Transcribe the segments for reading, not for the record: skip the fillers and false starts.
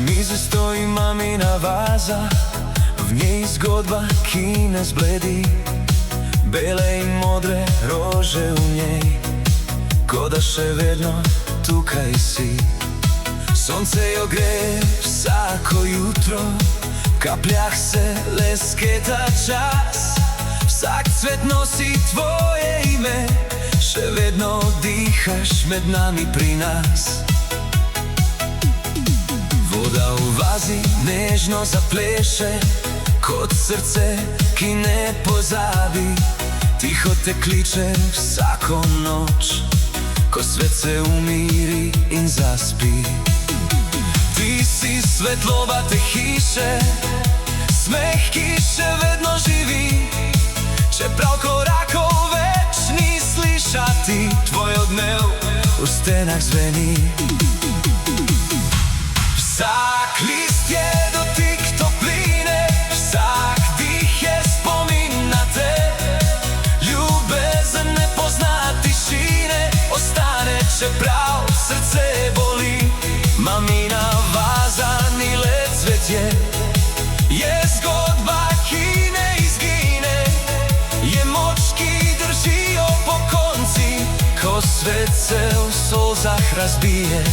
mizi stoji mamina vaza, v njej zgodba, ki ne zbledi. Bele in modre rože v njej, ko da še vedno tukaj si. Sonce jo gre vsako jutro, v kapljah se lesketa čas. Vsak cvet nosi tvoje ime, še vedno dihaš med nami pri nas. Voda v vazi nežno zapleše, kot srce, ki ne pozabi. Tiho te kliče vsako noč, ko svet se umiri in zaspi. Ti si svetloba te hiše, smeh, ki še vedno živi. Čeprav korakov več ni slišati, tvoj odmev v stenah zveni. Vsak list je dotik topline, vsak dih je spomin na te. Ljubezen ne pozna tišine, ostane, čeprav srce boli. Mamina vaza ni le cvetje, je zgodba, ki ne izgine. Je moč, ki drži jo pokonci, ko svet se v solzah razbije.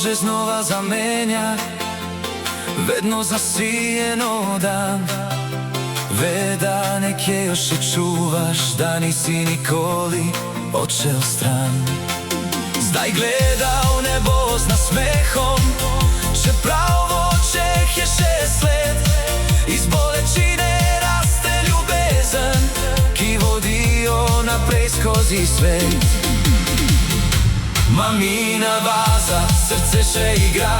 Že znova zamenja, vedno zasijeno dan. Ve, da nekje jo še čuvaš, da nisi nikoli odšel stran. Zdaj gleda v nebo z nasmehom, čeprav v očeh je še sled. Iz bolečine raste ljubezen, ki vodijo naprej skozi svet. Mamina vaza, srce še igra,